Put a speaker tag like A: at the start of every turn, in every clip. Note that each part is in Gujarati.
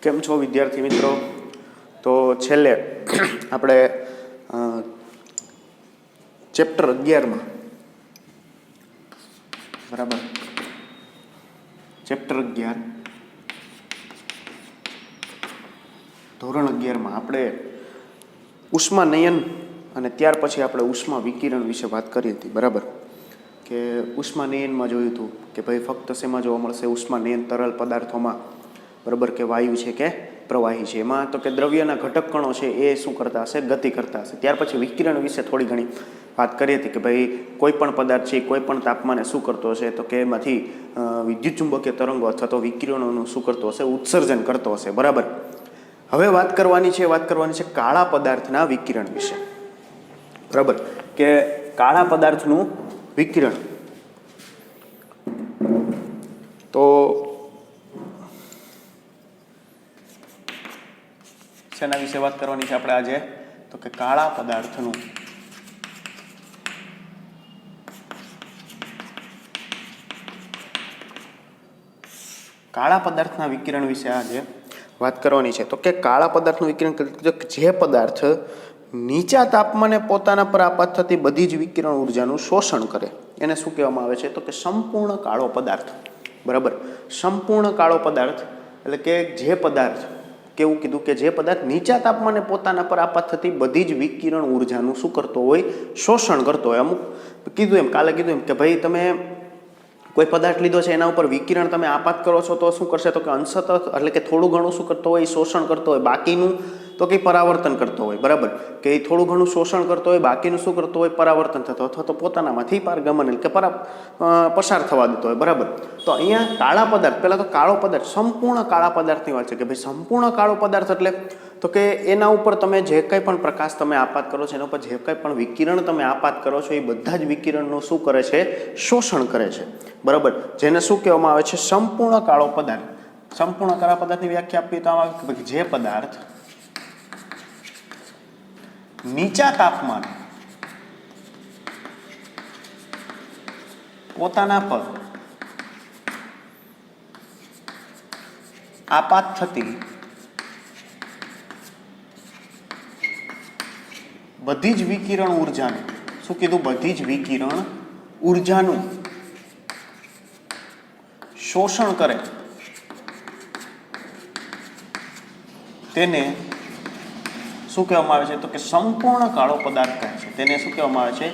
A: કેમ છો વિદ્યાર્થી મિત્રો? તો છેલ્લે આપણે ચેપ્ટર 11માં બરાબર ચેપ્ટર 11 ધોરણ 11માં આપણે ઉષ્માનયન અને ત્યાર પછી આપણે ઉષ્મા વિકિરણ વિશે વાત કરી હતી. બરાબર કે ઉષ્માનયનમાં જોયું હતું કે ભાઈ ફક્ત શેમાં જોવા મળશે? ઉષ્માનયન તરલ પદાર્થોમાં. બરાબર કે વાયુ છે કે પ્રવાહી છે, એમાં તો કે દ્રવ્યના ઘટક કણો છે એ શું કરતા હશે? ગતિ કરતા હશે. ત્યાર પછી વિકિરણ વિશે થોડી ઘણી વાત કરી હતી કે ભાઈ કોઈ પણ પદાર્થ છે કોઈ પણ તાપમાને શું કરતો હશે? તો કે એમાંથી વિદ્યુત ચુંબકીય તરંગો અથવા તો વિકિરણોનું શું કરતો હશે? ઉત્સર્જન કરતો હશે. બરાબર. હવે વાત કરવાની છે કાળા પદાર્થના વિકિરણ વિશે. બરાબર કે કાળા પદાર્થનું વિકિરણ. તો શેના વિશે વાત કરવાની છે આપણે આજે? તો કે કાળા પદાર્થનું કાળા પદાર્થના વિકિરણ વિશે આજે વાત કરવાની છે. તો કે કાળા પદાર્થનું વિકિરણ જે પદાર્થ નીચા તાપમાને પોતાના પર આપાત થતી બધી જ વિકિરણ ઉર્જાનું શોષણ કરે એને શું કહેવામાં આવે છે? તો કે સંપૂર્ણ કાળો પદાર્થ. બરાબર. સંપૂર્ણ કાળો પદાર્થ એટલે કે જે પદાર્થ કેવું કીધું કે જે પદાર્થ નીચા તાપમાને પોતાના પર આપાત થતી બધી જ વિકિરણ ઉર્જાનું શું કરતો હોય? શોષણ કરતો હોય. અમુક કીધું એમ કાલે કીધું એમ કે ભાઈ તમે કોઈ પદાર્થ લીધો છે એના ઉપર વિકિરણ તમે આપાત કરો છો તો શું કરશે? તો કે અંશતઃ એટલે કે થોડું ઘણું શું કરતો હોય? શોષણ કરતો હોય. બાકીનું તો કે પરાવર્તન કરતો હોય. બરાબર કે એ થોડું ઘણું શોષણ કરતો હોય, બાકીનું શું કરતો હોય? પરાવર્તન થતો અથવા તો પોતાનામાંથી પારગમન એટલે કે પસાર થવા દેતો હોય. બરાબર. તો અહીંયા કાળા પદાર્થ, પહેલા તો કાળો પદાર્થ, સંપૂર્ણ કાળા પદાર્થની વાત છે કે ભાઈ સંપૂર્ણ કાળો પદાર્થ એટલે તો કે એના ઉપર તમે જે કંઈ પણ પ્રકાશ તમે આપાત કરો છો, એના ઉપર જે કંઈ પણ વિકિરણ તમે આપાત કરો છો, એ બધા જ વિકિરણનું શું કરે છે? શોષણ કરે છે. બરાબર. જેને શું કહેવામાં આવે છે? સંપૂર્ણ કાળો પદાર્થ. સંપૂર્ણ કાળા પદાર્થની વ્યાખ્યા આપીએ તો આમાં કે જે પદાર્થ નીચા તાપમાન પોતાના પર આપાત થતી બધી જ વિકિરણ ઉર્જાનું શું કીધું? બધી જ વિકિરણ ઉર્જાનું શોષણ કરે તેને શું કહેવામાં આવે છે? તો કે સંપૂર્ણ કાળો પદાર્થ કહે છે. તેને શું કહેવામાં આવે છે?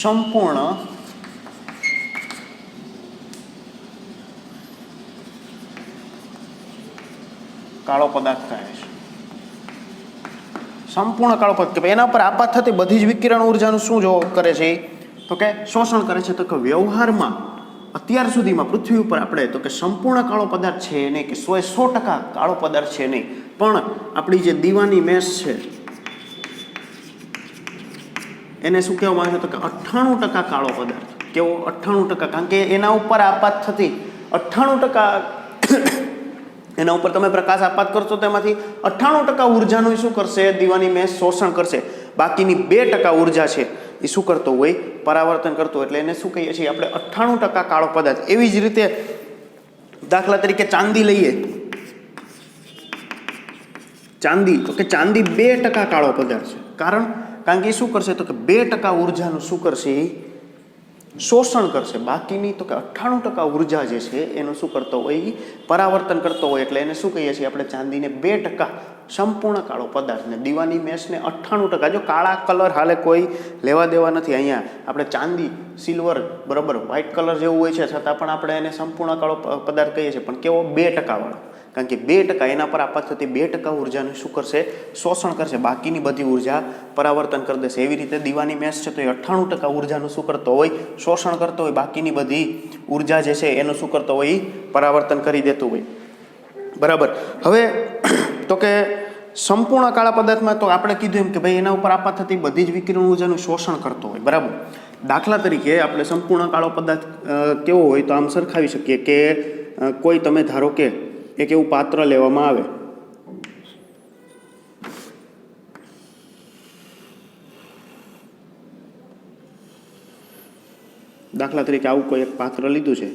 A: સંપૂર્ણ કાળો પદાર્થ કહે છે. સંપૂર્ણ કાળો પદાર્થ કે એના પર આપાત થતી બધી જ વિકિરણ ઉર્જાનું શું જો કરે છે? તો કે શોષણ કરે છે. તો કે વ્યવહારમાં અત્યાર સુધીમાં પૃથ્વી ઉપર આપણે તો કે સંપૂર્ણ કાળો પદાર્થ છે નહીં, કે 100% કાળો પદાર્થ છે નહીં, પણ આપણી જે દીવાની મેશ છે એને શું કહેવામાં આવે છે? તો કે 98% કાળો પદાર્થ. કેવો? 98%. કારણ કે એના ઉપર આપાત થતી 98% એના ઉપર તમે પ્રકાશ આપાત કરશો તો એમાંથી 98% ઉર્જાનું શું કરશે? દીવાની મેશ શોષણ કરશે. બાકીની 2% ઉર્જા છે એ શું કરતો હોય? પરાવર્તન કરતો. એટલે એને શું કહીએ છીએ આપણે? 98% કાળો પદાર્થ. એવી જ રીતે દાખલા તરીકે ચાંદી લઈએ. ચાંદી તો કે ચાંદી 2% કાળો પદાર્થ છે. કારણ કે એ શું કરશે? તો કે 2% ઉર્જાનું શું કરશે? એ શોષણ કરશે. બાકીની તો કે 98% ઉર્જા જે છે એનું શું કરતો હોય? પરાવર્તન કરતો હોય. એટલે એને શું કહીએ છીએ આપણે? ચાંદીને 2% સંપૂર્ણ કાળો પદાર્થ ને દીવાની મેશને 98%. જો કાળા કલર હાલે કોઈ લેવા દેવા નથી. અહીંયા આપણે ચાંદી, સિલ્વર, બરાબર વ્હાઇટ કલર જેવું હોય છે છતાં પણ આપણે એને સંપૂર્ણ કાળો પદાર્થ કહીએ છીએ. પણ કેવો? 2% વાળો. કારણ કે 2% એના પર આપાત થતી 2% ઉર્જાનું શું કરશે? શોષણ કરશે. બાકીની બધી ઉર્જા પરાવર્તન કરી દેશે. એવી રીતે દીવાની મેશ છે તો એ 98% ઉર્જાનું શું કરતો હોય? શોષણ કરતો હોય. બાકીની બધી ઉર્જા જે છે એનું શું કરતો હોય? પરાવર્તન કરી દેતું હોય. બરાબર. હવે તો કે સંપૂર્ણ કાળા પદાર્થમાં તો આપણે કીધું એમ કે ભાઈ એના ઉપર આપાત થતી બધી જ વિકિરણ ઉર્જાનું શોષણ કરતો હોય. બરાબર. દાખલા તરીકે આપણે સંપૂર્ણ કાળો પદાર્થ કેવો હોય તો આમ સરખાવી શકીએ કે કોઈ તમે ધારો કે એક એવું પાત્ર લેવામાં આવે. દાખલા તરીકે આવું કોઈ એક પાત્ર લીધું છે.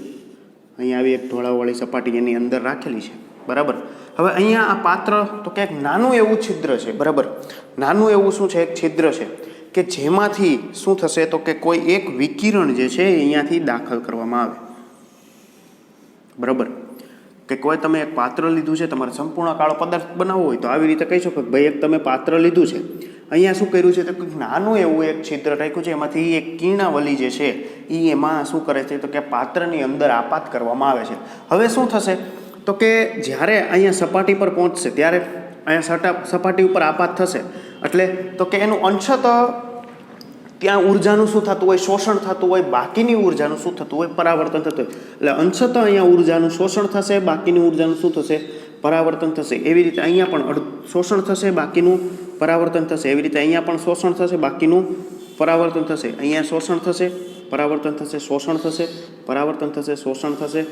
A: અહીંયા આવી એક ઢોળાવવાળી સપાટી એની અંદર રાખેલી છે. બરાબર. હવે અહીંયા આ પાત્ર તો કે એક નાનું એવું છિદ્ર છે, બરાબર, નાનું એવું શું છે, એક છિદ્ર છે કે જેમાંથી શું થશે તો કે કોઈ એક વિકિરણ જે છે અહીંયાથી દાખલ કરવામાં આવે, બરાબર. કે કોઈ તમે એક પાત્ર લીધું છે, તમારે સંપૂર્ણ કાળો પદાર્થ બનાવવો હોય તો આવી રીતે કહી શકો કે ભાઈ એક તમે પાત્ર લીધું છે, અહીંયા શું કર્યું છે તો નાનું એવું એક છિદ્ર રાખ્યું છે, એમાંથી એક કિરણાવલી જે છે એ એમાં શું કરે છે તો કે પાત્રની અંદર આપાત કરવામાં આવે છે. હવે શું થશે તો કે જ્યારે અહીંયા સપાટી પર પહોંચશે ત્યારે અહીંયા સપાટી ઉપર આપાત થશે એટલે તો કે એનું અંશત ત્યાં ઉર્જાનું શું થતું હોય, શોષણ થતું હોય, બાકીની ઉર્જાનું શું થતું હોય, પરાવર્તન થતું હોય. એટલે અંશત અહીંયા ઉર્જાનું શોષણ થશે, બાકીની ઉર્જાનું શું થશે, પરાવર્તન થશે. એવી રીતે અહીંયા પણ શોષણ થશે, બાકીનું પરાવર્તન થશે. એવી રીતે અહીંયા પણ શોષણ થશે, બાકીનું પરાવર્તન થશે. અહીંયા શોષણ થશે, પરાવર્તન થશે, શોષણ થશે, પરાવર્તન થશે, શોષણ થશે,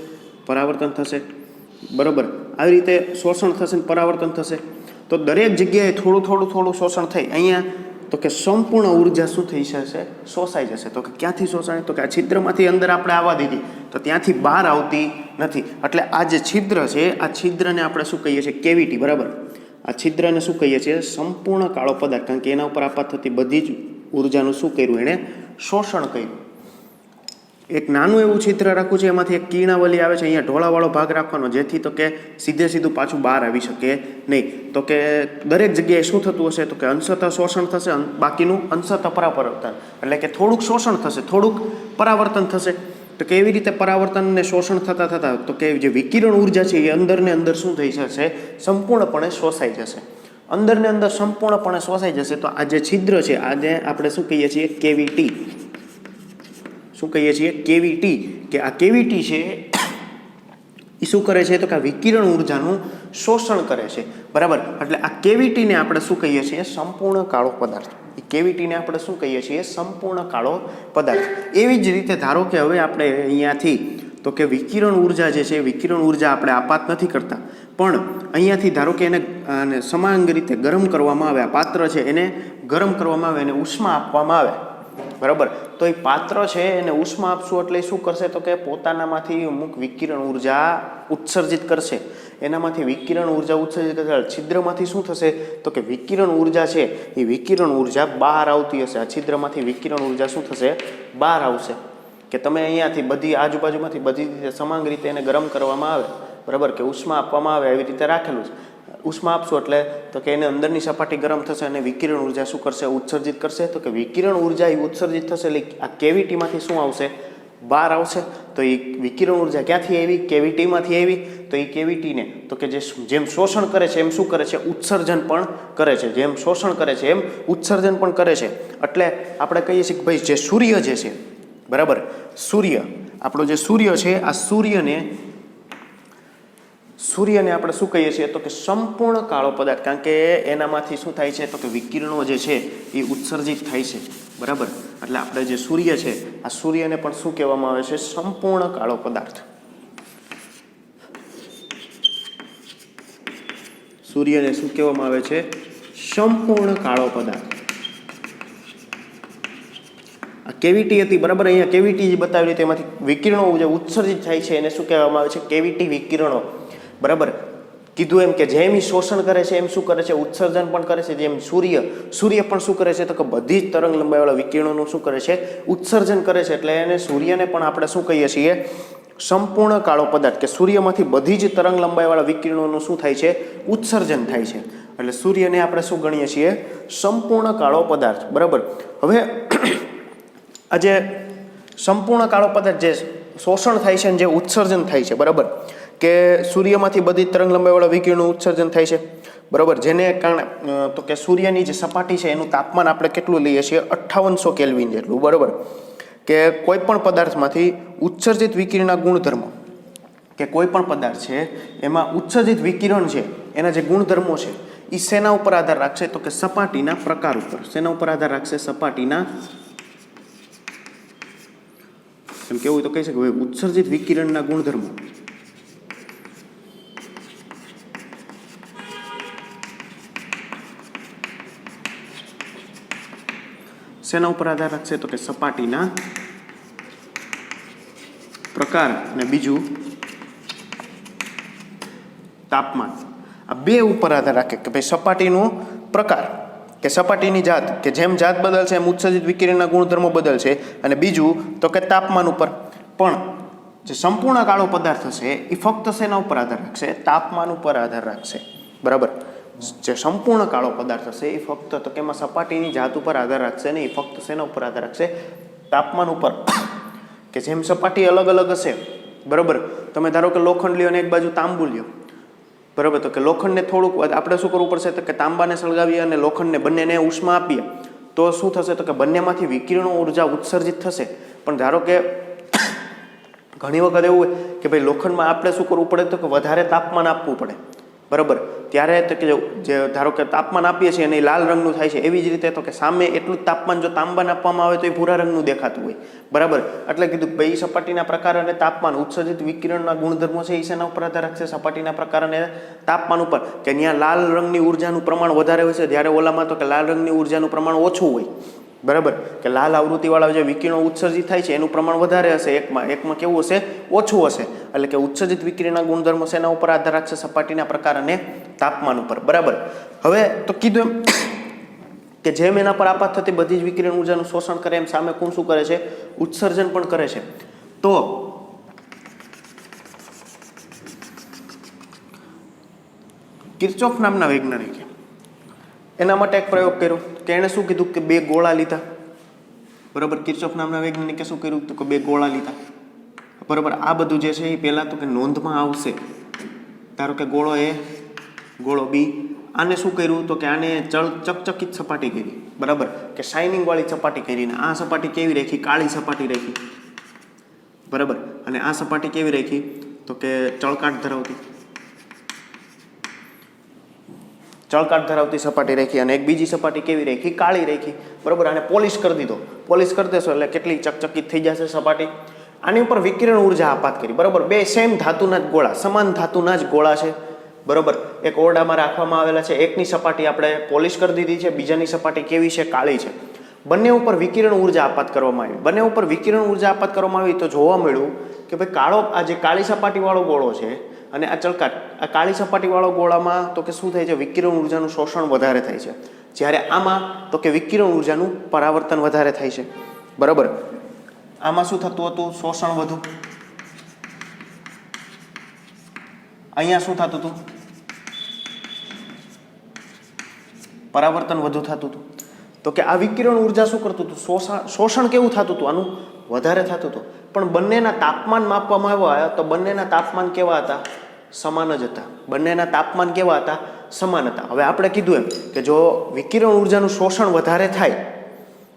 A: પરાવર્તન થશે, બરાબર. આવી રીતે શોષણ થશે ને પરાવર્તન થશે. તો દરેક જગ્યાએ થોડું થોડું થોડું શોષણ થઈ અહીંયા તો કે સંપૂર્ણ ઉર્જા શું થઈ જશે, શોષાઈ જશે. તો કે ક્યાંથી શોષાય તો કે આ છિદ્રમાંથી અંદર આપણે આવવા દીધી તો ત્યાંથી બહાર આવતી નથી. એટલે આ જે છિદ્ર છે આ છિદ્રને આપણે શું કહીએ છીએ, કેવિટી, બરાબર. આ છિદ્રને શું કહીએ છીએ, સંપૂર્ણ કાળો પદાર્થ, કારણ કે એના ઉપર આપાત થતી બધી જ ઉર્જાનું શું કર્યું, એણે શોષણ કર્યું. એક નાનું એવું છિદ્ર રાખવું છે, એમાંથી એક કિરણાવલી આવે છે, અહીંયા ઢોળાવાળો ભાગ રાખવાનો જેથી તો કે સીધું પાછું બહાર આવી શકે નહીં. તો કે દરેક જગ્યાએ શું થતું હશે તો કે અંશતઃ શોષણ થશે, બાકીનું અંશતઃ પરાવર્તન, એટલે કે થોડુંક શોષણ થશે, થોડુંક પરાવર્તન થશે. તો કે એવી રીતે પરાવર્તન અને શોષણ થતાં તો કે જે વિકિરણ ઉર્જા છે એ અંદરને અંદર શું થઈ જશે, સંપૂર્ણપણે શોષાઈ જશે, અંદરને અંદર સંપૂર્ણપણે શોષાઈ જશે. તો આ જે છિદ્ર છે આજે આપણે શું કહીએ છીએ, કેવિટી. શું કહીએ છીએ, કેવિટી. કે આ કેવિટી છે એ શું કરે છે તો કે આ વિકિરણ ઉર્જાનું શોષણ કરે છે, બરાબર. એટલે આ કેવિટીને આપણે શું કહીએ છીએ, સંપૂર્ણ કાળો પદાર્થ. એ કેવિટીને આપણે શું કહીએ છીએ, સંપૂર્ણ કાળો પદાર્થ. એવી જ રીતે ધારો કે હવે આપણે અહીંયાથી તો કે વિકિરણ ઉર્જા જે છે, વિકિરણ ઉર્જા આપણે આપાત નથી કરતા, પણ અહીંયાથી ધારો કે એને સમાંગ રીતે ગરમ કરવામાં આવે, આ પાત્ર છે એને ગરમ કરવામાં આવે, એને ઉષ્મા આપવામાં આવે, બરાબર. તો એ પાત્ર છે એને ઉષ્મા આપશું એટલે શું કરશે તો કે પોતાનામાંથી અમુક વિકિરણ ઉર્જા ઉત્સર્જિત કરશે. એનામાંથી વિકિરણ ઉર્જા ઉત્સર્જિત કરશે, છિદ્રમાંથી શું થશે તો કે વિકિરણ ઉર્જા છે એ વિકિરણ ઉર્જા બહાર આવતી હશે. આ છિદ્રમાંથી વિકિરણ ઉર્જા શું થશે, બહાર આવશે. કે તમે અહીંયાથી બધી આજુબાજુમાંથી બધી રીતે સમાંગ રીતે એને ગરમ કરવામાં આવે, બરાબર, કે ઉષ્મા આપવામાં આવે, એવી રીતે રાખેલું છે. ઉષ્મા આપશું એટલે તો કે એને અંદરની સપાટી ગરમ થશે અને વિકિરણ ઉર્જા શું કરશે, ઉત્સર્જિત કરશે. તો કે વિકિરણ ઉર્જા એ ઉત્સર્જિત થશે એટલે આ કેવિટીમાંથી શું આવશે, બહાર આવશે. તો એ વિકિરણ ઉર્જા ક્યાંથી આવી, કેવિટીમાંથી આવી. તો એ કેવિટીને તો કે જેમ શોષણ કરે છે એમ શું કરે છે, ઉત્સર્જન પણ કરે છે. જેમ શોષણ કરે છે એમ ઉત્સર્જન પણ કરે છે. એટલે આપણે કહીએ છીએ કે ભાઈ જે સૂર્ય જે છે, બરાબર, સૂર્ય, આપણો જે સૂર્ય છે આ સૂર્યને આપણે શું કહીએ છીએ તો કે સંપૂર્ણ કાળો પદાર્થ, કારણ કે એનામાંથી શું થાય છે તો કે વિકિરણો જે છે એ ઉત્સર્જિત થાય છે, બરાબર. એટલે આપણે જે સૂર્ય છે આ સૂર્યને પણ શું કહેવામાં આવે છે, સંપૂર્ણ કાળો પદાર્થ. સૂર્યને શું કહેવામાં આવે છે, સંપૂર્ણ કાળો પદાર્થ. આ કેવિટી હતી, બરાબર. અહીંયા કેવિટી જે બતાવેલી તેમાંથી વિકિરણો જે ઉત્સર્જિત થાય છે એને શું કહેવામાં આવે છે, કેવિટી વિકિરણો, બરાબર. કીધું એમ કે જેમ એ શોષણ કરે છે એમ શું કરે છે, ઉત્સર્જન પણ કરે છે. જેમ સૂર્ય પણ શું કરે છે તો કે બધી જ તરંગ લંબાઈવાળા વિકિરણોનું શું કરે છે, ઉત્સર્જન કરે છે. એટલે એને સૂર્યને પણ આપણે શું કહીએ છીએ, સંપૂર્ણ કાળો પદાર્થ. કે સૂર્યમાંથી બધી જ તરંગ લંબાઈવાળા વિકિરણોનું શું થાય છે, ઉત્સર્જન થાય છે. એટલે સૂર્યને આપણે શું ગણીએ છીએ, સંપૂર્ણ કાળો પદાર્થ, બરાબર. હવે આ જે સંપૂર્ણ કાળો પદાર્થ જે શોષણ થાય છે અને જે ઉત્સર્જન થાય છે, બરાબર, કે સૂર્યમાંથી બધી તરંગ લંબાઈવાળા વિકિરણનું ઉત્સર્જન થાય છે, બરાબર. જેને કારણે તો કે સૂર્યની જે સપાટી છે એનું તાપમાન આપણે કેટલું લઈએ છીએ, 5800 કેલ્વિન જેટલું, બરાબર. કે કોઈ પણ પદાર્થમાંથી ઉત્સર્જિત વિકિરણના ગુણધર્મો, કે કોઈ પણ પદાર્થ છે એમાં ઉત્સર્જિત વિકિરણ છે એના જે ગુણધર્મો છે એ શેના ઉપર આધાર રાખશે તો કે સપાટીના પ્રકાર ઉપર. શેના ઉપર આધાર રાખશે, સપાટીના, એમ કેવું તો કહી શકે ઉત્સર્જિત વિકિરણના ગુણધર્મો. શેના ઉપર આધાર રાખશે તો કે સપાટીના પ્રકાર અને બીજું તાપમાન. આ બે ઉપર આધાર રાખે કે ભાઈ સપાટીનો પ્રકાર કે સપાટીની જાત કે જેમ જાત બદલશે એમ ઉત્સર્જિત વિકિરણના ગુણધર્મો બદલશે. અને બીજું તો કે તાપમાન ઉપર. પણ જે સંપૂર્ણ કાળો પદાર્થ છે એ ફક્ત શેના ઉપર આધાર રાખશે? તાપમાન ઉપર આધાર રાખશે. બરાબર. જે સંપૂર્ણ કાળો પદાર્થ છે એ ફક્ત તો કે એમાં સપાટીની જાત ઉપર આધાર રાખશે ને, એ ફક્ત શેના ઉપર આધાર રાખશે? તાપમાન ઉપર. કે જેમ સપાટી અલગ અલગ હશે, બરાબર, તમે ધારો કે લોખંડ લ્યો અને એક બાજુ તાંબુ લ્યો, બરાબર, તો કે લોખંડને થોડુંક આપણે શું કરવું પડશે? તો કે તાંબાને સળગાવીએ અને લોખંડને બંનેને ઉષ્મા આપીએ તો શું થશે? તો કે બંનેમાંથી વિકિરણો ઉર્જા ઉત્સર્જિત થશે. પણ ધારો કે ઘણી વખત એવું હોય કે ભાઈ લોખંડમાં આપણે શું કરવું પડે? તો કે વધારે તાપમાન આપવું પડે, બરાબર. ત્યારે તો કે જે ધારો કે તાપમાન આપીએ છીએ અને એ લાલ રંગનું થાય છે, એવી જ રીતે તો કે સામે એટલું જ તાપમાન જો તાંબાને આપવામાં આવે તો એ ભૂરા રંગનું દેખાતું હોય, બરાબર. એટલે કીધું ભાઈ સપાટીના પ્રકાર અને તાપમાન, ઉત્સર્જિત વિકિરણના ગુણધર્મો છે એ શેના ઉપર આધાર રાખશે? સપાટીના પ્રકાર અને તાપમાન ઉપર. કે ત્યાં લાલ રંગની ઉર્જાનું પ્રમાણ વધારે હોય છે, જ્યારે ઓલામાં તો કે લાલ રંગની ઉર્જાનું પ્રમાણ ઓછું હોય, બરાબર. કે લાલ આવૃત્તિવાળા જે વિકિરણો ઉત્સર્જિત થાય છે એનું પ્રમાણ વધારે હશે, એકમાં કેવું હશે? ઓછું હશે. એટલે કે ઉત્સર્જિત વિકિરણના ગુણધર્મો શેના ઉપર આધાર રાખશે? સપાટીના પ્રકાર અને તાપમાન ઉપર, બરાબર. હવે તો કીધું એમ કે જેમ એના પર આપાત થતી બધી જ વિકિરણ ઉર્જાનું શોષણ કરે એમ સામે કોણ શું કરે છે? ઉત્સર્જન પણ કરે છે. તો કિર્ચોફ નામના વૈજ્ઞાનિકે એના માટે એક પ્રયોગ કર્યો કે એણે શું કીધું? કે બે ગોળા લીધા, બરાબર. કિર્ચોફ નામના વૈજ્ઞાનિકે શું કર્યું? તો કે બે ગોળા લીધા, બરાબર. આ બધું જે છે એ પહેલાં તો કે નોંધમાં આવશે. ધારો કે ગોળો એ, ગોળો બી, આને શું કર્યું? તો કે આને ચકચકિત સપાટી કરી, બરાબર, કે શાઇનિંગ વાળી સપાટી કરીને આ સપાટી કેવી રાખી? કાળી સપાટી રાખી, બરાબર. અને આ સપાટી કેવી રાખી? તો કે ચળકાટ ધરાવતી સપાટી રાખી. અને એક બીજી સપાટી કેવી રાખી? કાળી રાખી, બરાબર. આને પોલિશ કરી દીધો. પોલિશ કરી દેશો એટલે કેટલી ચકચકિત થઈ જશે સપાટી. આની ઉપર વિકિરણ ઉર્જા આપાત કરી, બરાબર. બે સેમ ધાતુના જ ગોળા, સમાન ધાતુના જ ગોળા છે, બરાબર. એક ઓરડામાં રાખવામાં આવેલા છે. એકની સપાટી આપણે પોલિશ કરી દીધી છે, બીજાની સપાટી કેવી છે? કાળી છે. બંને ઉપર વિકિરણ ઉર્જા આપાત કરવામાં આવી. બંને ઉપર વિકિરણ ઉર્જા આપાત કરવામાં આવી તો જોવા મળ્યું કે ભાઈ આ જે કાળી સપાટીવાળો ગોળો છે અને આ ચળકાટ, આ કાળી સપાટીવાળો ગોળામાં તો કે શું થાય છે? વિકિરણ ઉર્જાનું શોષણ વધારે થાય છે. જ્યારે આમાં તો કે વિકિરણ ઉર્જાનું પરાવર્તન વધારે થાય છે, બરાબર. આમાં શું થતું હતું? શોષણ વધુ. અહીંયા શું થતું હતું? પરાવર્તન વધુ થતું હતું. તો કે આ વિકિરણ ઉર્જા શું કરતું હતું? શોષણ કેવું થતું હતું? આનું વધારે થતું હતું. પણ બંનેના તાપમાન માપવામાં આવ્યા તો બંનેના તાપમાન કેવા હતા? સમાન જ હતા. બંનેના તાપમાન કેવા હતા? સમાન હતા. હવે આપણે કીધું એમ કે જો વિકિરણ ઉર્જાનું શોષણ વધારે થાય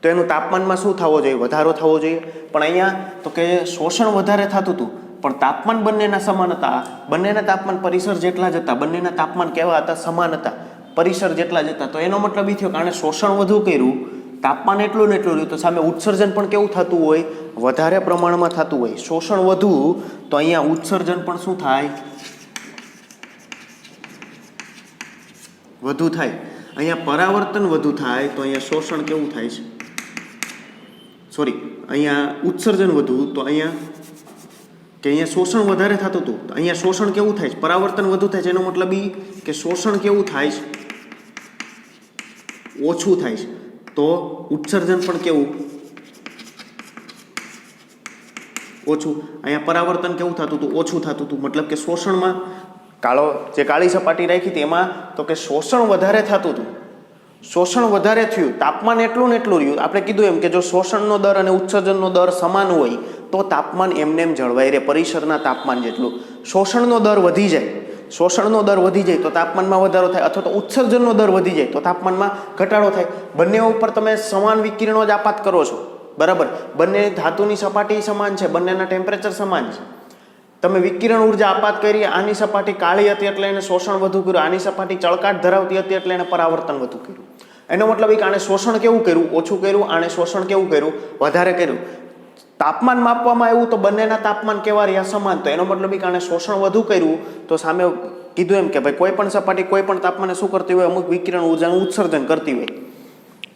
A: તો એનું તાપમાનમાં શું થવો જોઈએ? વધારો થવો જોઈએ. પણ અહીંયા તો કે શોષણ વધારે થતું હતું પણ તાપમાન બંનેના સમાન હતા. બંનેના તાપમાન પરિસર જેટલા જ હતા. બંનેના તાપમાન કેવા હતા? સમાન હતા, પરિસર જેટલા જ હતા. તો એનો મતલબ એ થયો કે આણે શોષણ વધુ કર્યું, તાપમાન એટલું ને એટલું રહ્યું, તો સામે ઉત્સર્જન પણ કેવું થતું હોય? વધારે પ્રમાણમાં થતું હોય. શોષણ વધુ તો અહીંયા ઉત્સર્જન પણ શું થાય? વધુ થાય. અહીંયા પરાવર્તન વધુ થાય તો અહીંયા શોષણ કેવું થાય છે? અહીંયા ઉત્સર્જન વધુ તો અહીંયા શોષણ વધારે થતું હતું. અહીંયા શોષણ કેવું થાય છે? પરાવર્તન વધુ થાય છે. એનો મતલબ એ કે શોષણ કેવું થાય છે? ઓછું થાય છે. તો ઉત્સર્જન પણ કેવું? ઓછું. અહીંયા પરાવર્તન કેવું થતું હતું? ઓછું થતું હતું. મતલબ કે શોષણમાં જે કાળી સપાટી રાખી હતી એમાં તો કે શોષણ વધારે થતું હતું. શોષણ વધારે થયું, તાપમાન એટલું ને એટલું રહ્યું. આપણે કીધું એમ કે જો શોષણનો દર અને ઉત્સર્જનનો દર સમાન હોય તો તાપમાન એમને એમ જળવાઈ રહે, પરિસરના તાપમાન જેટલું. શોષણનો દર વધી જાય તો તાપમાનમાં વધારો થાય, અથવા તો ઉત્સર્જનનો દર વધી જાય તો તાપમાનમાં ઘટાડો થાય. બંને ઉપર તમે સમાન વિકિરણો જ આપાત કરો છો, બરાબર. બંને ધાતુની સપાટી સમાન છે, બંનેના ટેમ્પરેચર સમાન છે. તમે વિકિરણ ઉર્જા આપાત કરી, આની સપાટી કાળી હતી એટલે એને શોષણ વધુ કર્યું, આની સપાટી ચળકાટ ધરાવતી હતી એટલે એને પરાવર્તન વધુ કર્યું. એનો મતલબ એ કે આને શોષણ કેવું કર્યું? ઓછું કર્યું. આને શોષણ કેવું કર્યું? વધારે કર્યું. તાપમાન માપવામાં આવ્યું તો બંનેના તાપમાન કેવા રહ્યા? સમાન. તો એનો મતલબ એ કે આને શોષણ વધુ કર્યું તો સામે કીધું એમ કે ભાઈ કોઈ પણ સપાટી કોઈ પણ તાપમાને શું કરતી હોય? અમુક વિકિરણ ઉર્જાનું ઉત્સર્જન કરતી હોય.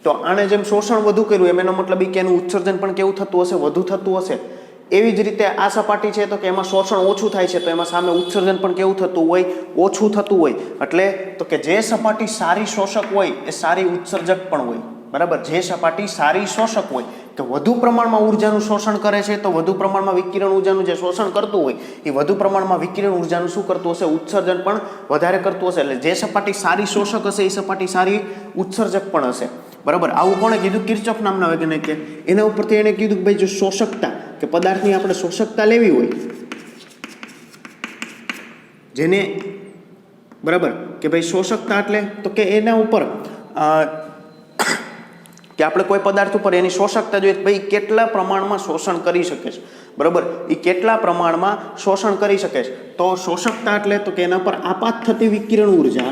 A: તો આને જેમ શોષણ વધુ કર્યું એમ એનો મતલબ એ કે એનું ઉત્સર્જન પણ કેવું થતું હશે? વધુ થતું હશે. એવી જ રીતે આ સપાટી છે તો કે એમાં શોષણ ઓછું થાય છે, તો એમાં સામે ઉત્સર્જન પણ કેવું થતું હોય, ઓછું થતું હોય. એટલે તો કે જે સપાટી સારી શોષક હોય એ સારી ઉત્સર્જક પણ હોય. બરાબર, જે સપાટી સારી શોષક હોય કે વધુ પ્રમાણમાં ઉર્જાનું શોષણ કરે છે, તો વધુ પ્રમાણમાં વિકિરણ ઉર્જાનું જે શોષણ કરતું હોય એ વધુ પ્રમાણમાં વિકિરણ ઉર્જાનું શું કરતું હશે, ઉત્સર્જન પણ વધારે કરતું હશે. એટલે જે સપાટી સારી શોષક હશે એ સપાટી સારી ઉત્સર્જક પણ હશે. બરાબર, આવું કોણે કીધું? કિર્ચોફ નામના વૈજ્ઞાનિકે. એના ઉપરથી એને કીધું કે ભાઈ જો શોષકતા કે પદાર્થની આપણે શોષકતા લેવી હોય, જેને બરાબર કે ભાઈ શોષકતા એટલે તો કે એના ઉપર કે આપણે કોઈ પદાર્થ ઉપર એની શોષકતા જોઈએ ભાઈ કેટલા પ્રમાણમાં શોષણ કરી શકે છે. બરાબર, એ કેટલા પ્રમાણમાં શોષણ કરી શકે છે. તો શોષકતા એટલે તો કે એના પર આપાત થતી વિકિરણ ઉર્જા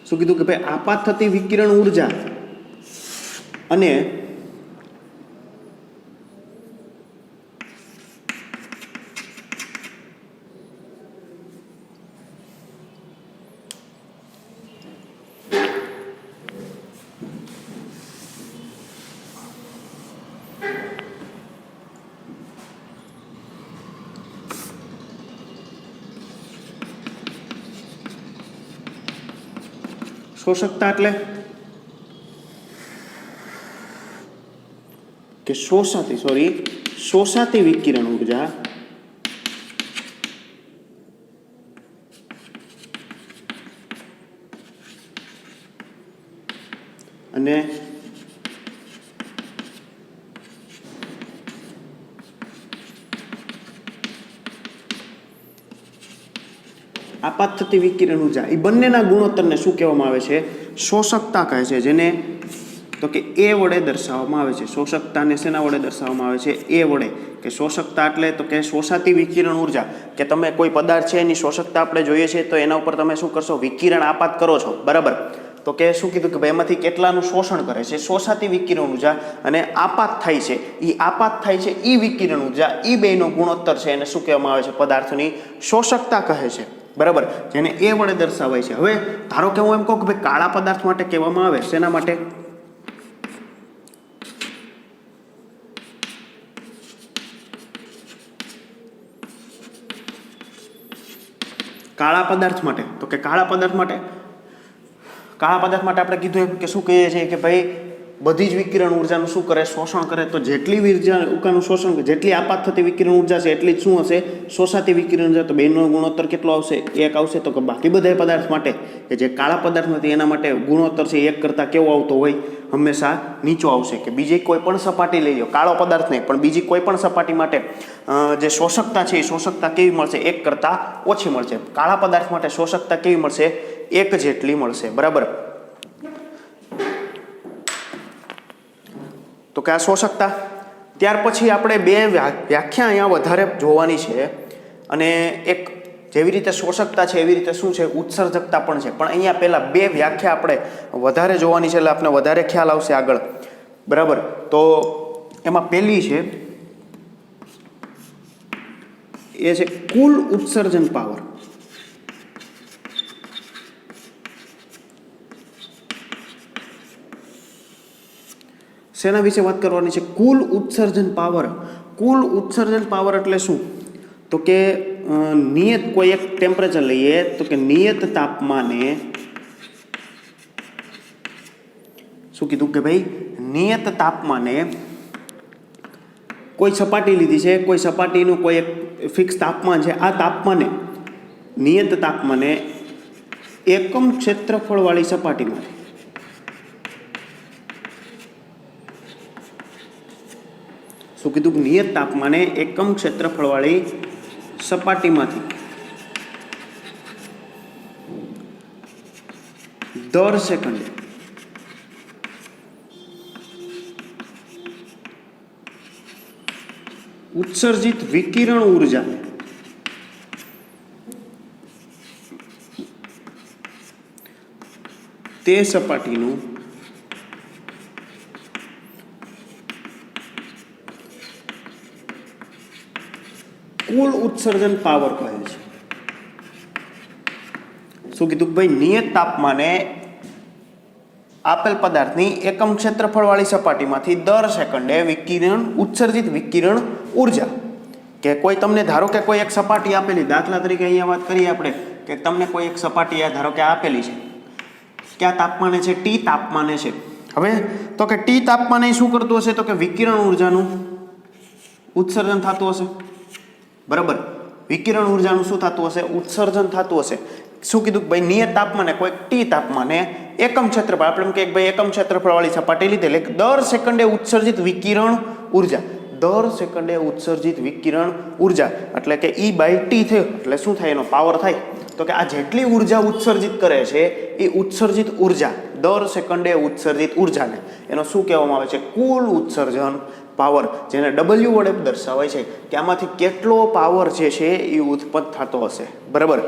A: શું કીધું કે ભાઈ આપાત થતી વિકિરણ ઉર્જા અને શોષકતા એટલે કે શોષાતી વિકિરણ ઉર્જા અને આપાત થતી વિકિરણ ઉર્જા, એ બંનેના ગુણોત્તરને શું કહેવામાં આવે છે? શોષકતા કહે છે. જેને તો કે એ વડે દર્શાવવામાં આવે છે. શોષકતાને શેના વડે દર્શાવવામાં આવે છે? એ વડે. કે શોષકતા એટલે તો કે શોષાતી વિકિરણ ઉર્જા, કે તમે કોઈ પદાર્થ છે એની શોષકતા આપણે જોઈએ છે તો એના ઉપર તમે શું કરશો? વિકિરણ આપાત કરો છો. બરાબર, તો કે શું કીધું કે ભાઈ એમાંથી કેટલાનું શોષણ કરે છે? શોષાતી વિકિરણ ઉર્જા અને આપાત થાય છે, એ આપાત થાય છે એ વિકિરણ ઉર્જા, એ બેનો ગુણોત્તર છે એને શું કહેવામાં આવે છે? પદાર્થની શોષકતા કહે છે. બરાબર, જેને એ વડે દર્શાવાય છે. હવે ધારો કે હું એમ કહું કે ભાઈ કાળા પદાર્થ માટે કહેવામાં આવે, શેના માટે? કાળા પદાર્થ માટે. તો કે કાળા પદાર્થ માટે આપણે કીધું એમ કે શું કહીએ છીએ કે ભાઈ બધી જ વિકિરણ ઉર્જાનું શું કરે? શોષણ કરે. તો જેટલી ઉર્જાનું શોષણ, જેટલી આપાત થતી વિકિરણ ઉર્જા છે એટલી જ શું હશે? શોષાતી વિકિરણ ઉર્જા. તો બેનો ગુણોત્તર કેટલો આવશે? 1 આવશે. તો કે બાકી બધા પદાર્થ માટે કે જે કાળા પદાર્થ નથી એના માટે ગુણોત્તર છે 1 કરતાં કેવો આવતો હોય? હંમેશા નીચો આવશે. કે બીજી કોઈ પણ સપાટી લઈ લો, કાળો પદાર્થ નહીં પણ બીજી કોઈ પણ સપાટી માટે જે શોષકતા છે એ શોષકતા કેવી મળશે? 1 કરતાં ઓછી મળશે. કાળા પદાર્થ માટે શોષકતા કેવી મળશે? 1 જેટલી મળશે. બરાબર, તો કે આ શોષકતા. ત્યાર પછી આપણે 2 વ્યાખ્યા અહીંયા વધારે જોવાની છે. અને એક જેવી રીતે શોષકતા છે એવી રીતે શું છે? ઉત્સર્જકતા પણ છે. પણ અહીંયા પહેલાં 2 વ્યાખ્યા આપણે વધારે જોવાની છે એટલે આપણે વધારે ખ્યાલ આવશે આગળ. બરાબર, તો એમાં પહેલી છે એ છે કુલ ઉત્સર્જન પાવર. શેના વિશે વાત કરવાની છે? કુલ ઉત્સર્જન પાવર. કુલ ઉત્સર્જન પાવર એટલે શું? તો કે નિયત કોઈ એક ટેમ્પરેચર લઈએ તો કે નિયત તાપમાને શું કીધું કે ભાઈ નિયત તાપમાને કોઈ સપાટી લીધી છે, કોઈ સપાટીનું કોઈ એક ફિક્સ તાપમાન છે. આ તાપમાને નિયત તાપમાને એકમ ક્ષેત્રફળવાળી સપાટીમાંથી શું કીધું? નિયત તાપમાને એકમ ક્ષેત્રફળવાળી સપાટીમાંથી દર સેકન્ડે ઉત્સર્જિત વિકિરણ ઉર્જા તે સપાટીનું કુલ ઉત્સર્જન પાવર કહે છે. શું કીધું ભાઈ? નિયત તાપમાને આપેલ પદાર્થની એકમ ક્ષેત્રફળવાળી સપાટીમાંથી દર સેકન્ડે ઉત્સર્જિત વિકિરણ ઉર્જા, કે કોઈ તમને ધારો કે કોઈ એક સપાટી આપેલી, દાખલા તરીકે અહીંયા વાત કરીએ આપણે કે તમને કોઈ એક સપાટી ધારો કે આપેલી છે, કયા તાપમાને છે? ટી તાપમાને છે. હવે તો કે ટી તાપમાને શું કરતું હશે? તો કે વિકિરણ ઉર્જાનું ઉત્સર્જન થતું હશે. બરાબર, વિકિરણ ઉર્જાનું શું થતું હશે? ઉત્સર્જન થતું હશે. શું કીધું ભાઈ? નિયત તાપમાને, કોઈ ટી તાપમાને એકમ ક્ષેત્રફળ, આપણે એમ કે ભાઈ એકમ ક્ષેત્રફળવાળી સપાટી લીધેલ, એટલે દર સેકન્ડે ઉત્સર્જિત વિકિરણ ઉર્જા, દર સેકન્ડે ઉત્સર્જિત વિકિરણ ઉર્જા એટલે કે E/T થયું એટલે શું થાય? એનો પાવર થાય. તો કે આ જેટલી ઉર્જા ઉત્સર્જિત કરે છે એ ઉત્સર્જિત ઉર્જા, દર સેકન્ડે ઉત્સર્જિત ઉર્જાને એનો શું કહેવામાં આવે છે? કુલ ઉત્સર્જન પાવર, જેને W વડે દર્શાવાય છે કે આમાંથી કેટલો પાવર જે છે એ ઉત્પન્ન થતો હશે. બરાબર,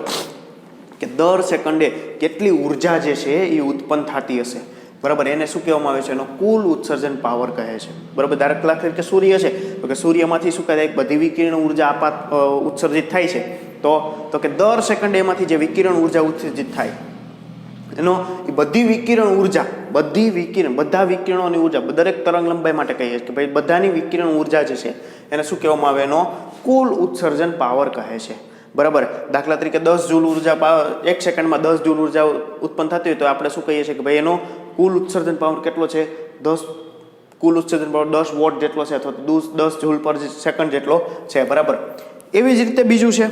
A: કે દર સેકન્ડે કેટલી ઉર્જા જે છે એ ઉત્પન્ન થતી હશે. બરાબર, એને શું કહેવામાં આવે છે? એનો કુલ ઉત્સર્જન પાવર કહે છે. બરાબર, દાખલા તરીકે સૂર્ય છે તો કે સૂર્યમાંથી શું કહે? બધી વિકિરણ ઉર્જા ઉત્સર્જિત થાય છે. તો કે દર સેકન્ડે એમાંથી જે વિકિરણ ઉર્જા ઉત્સર્જિત થાય એનો એ બધી વિકિરણ ઉર્જા, બધા વિકિરણોની ઉર્જા, દરેક તરંગ લંબાઈ માટે કહીએ કે ભાઈ બધાની વિકિરણ ઉર્જા જે છે એને શું કહેવામાં આવે? એનો કુલ ઉત્સર્જન પાવર કહે છે. બરાબર, દાખલા તરીકે 10 જૂલ ઉર્જા, એક સેકન્ડમાં 10 જૂલ ઉર્જા ઉત્પન્ન થતી હોય તો આપણે શું કહીએ છીએ કે ભાઈ એનો કુલ ઉત્સર્જન પાવર કેટલો છે? કુલ ઉત્સર્જન પાવર 10 વોટ જેટલો છે અથવા 10 જૂલ પર સેકન્ડ જેટલો છે. બરાબર, એવી જ રીતે બીજું છે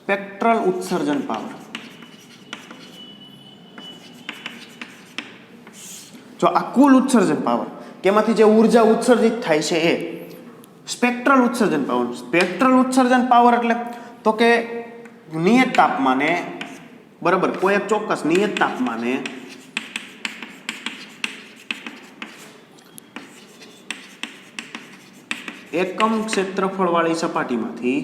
A: સ્પેક્ટ્રલ ઉત્સર્જન પાવર. જો આ કુલ ઉત્સર્જન પાવર કે એમાંથી જે ઉર્જા ઉત્સર્જિત થાય છે એ સ્પેક્ટ્રલ ઉત્સર્જન પાવર. સ્પેક્ટ્રલ ઉત્સર્જન પાવર એટલે તો કે નિયત તાપમાને, બરાબર, કોઈ એક ચોક્કસ નિયત તાપમાને એકમ ક્ષેત્રફળવાળી સપાટીમાંથી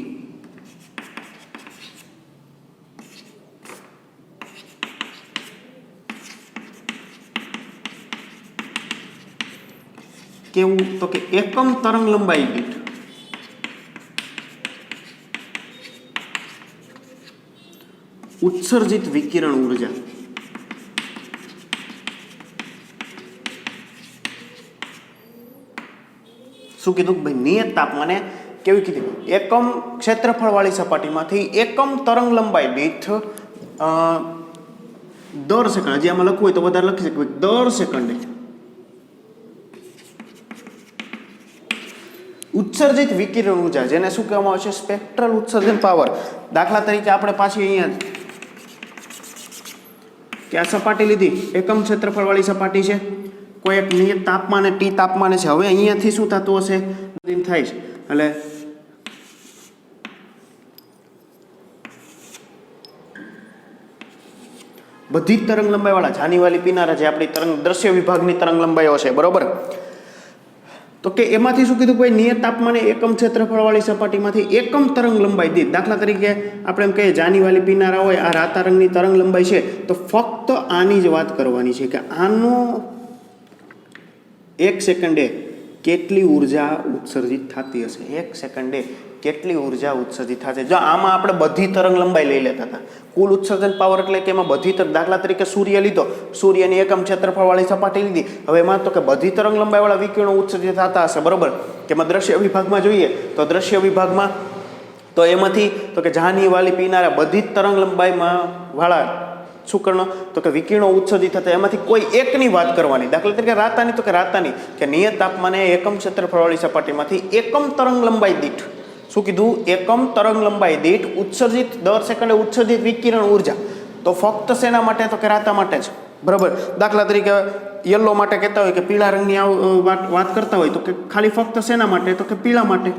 A: કેવું? તો કે એકમ તરંગ લંબાઈ દીઠ ઉત્સર્જિત વિકિરણ ઉર્જા. શું કીધું ભાઈ? નિયત તાપમાને કેવી કીધું? એકમ ક્ષેત્રફળવાળી સપાટીમાંથી એકમ તરંગ લંબાઈ દીઠ દર સેકન્ડ, હજી આમાં લખવું હોય તો વધારે લખી શકીએ, દર સેકન્ડે ઉત્સર્જિત વિકિરણ ઉર્જા, જેને શું કહેવામાં આવે છે? સ્પેક્ટ્રલ ઉત્સર્જન પાવર. દાખલા તરીકે આપણે પાછી અહીંયા કે આ સપાટી લીધી, એકમ ક્ષેત્રફળવાળી સપાટી છે, કોઈ એક નિયત તાપમાને ટી તાપમાને છે. હવે અહીંયાથી શું થતું હશે? થાય છે એટલે બધી જ તરંગ લંબાઈવાળા જાનીવાલી પીનારા જે આપણી તરંગ દ્રશ્ય વિભાગની તરંગ લંબાઈઓ છે, બરોબર, તો કે એમાંથી શું કીધું? કોઈ નિયત તાપમાને એકમ ક્ષેત્રફળવાળી સપાટીમાંથી એકમ તરંગ લંબાઈ દીઠ, દાખલા તરીકે આપણે એમ કહીએ જાનીવાલી પીનારા હોય, આ રાતા રંગની તરંગ લંબાઈ છે, તો ફક્ત આની જ વાત કરવાની છે કે આનો એક સેકન્ડે કેટલી ઉર્જા ઉત્સર્જિત થતી હશે. એક સેકન્ડે કેટલી ઉર્જા ઉત્સર્જિત થશે. જો આમાં આપણે બધી તરંગ લંબાઈ લઈ લેતા હતા, કુલ ઉત્સર્જન પાવર એટલે કે એમાં બધી દાખલા તરીકે સૂર્ય લીધો, સૂર્યની એકમ ક્ષેત્રફળવાળી સપાટી લીધી, હવે એમાં તો કે બધી તરંગ લંબાઈવાળા વિકિરણો ઉત્સર્જિત થતા હશે, બરોબર, કે એમાં દ્રશ્ય વિભાગમાં જોઈએ તો દ્રશ્ય વિભાગમાં તો એમાંથી તો કે જાનીવાલી પીનારા બધી જ તરંગ લંબાઈમાં વાળા શું કરવાનો? તો કે વિકિરણો ઉત્સર્જિત થતા, એમાંથી કોઈ એકની વાત કરવાની. દાખલા તરીકે રાતાની, તો કે રાતાની કે નિયત તાપમાને એકમ ક્ષેત્રફળવાળી સપાટીમાંથી એકમ તરંગ લંબાઈ દીઠ, શું કીધું? એકમ તરંગ લંબાઈ દીઠ ઉત્સર્જિત દર સેકન્ડે ઉત્સર્જિત વિકિરણ ઉર્જા. તો ફક્ત શેના માટે? તો કે રાતા માટે જ, બરાબર. દાખલા તરીકે યલો માટે કહેતા હોય કે પીળા રંગની વાત કરતા હોય તો કે ખાલી ફક્ત શેના માટે? તો કે પીળા માટે.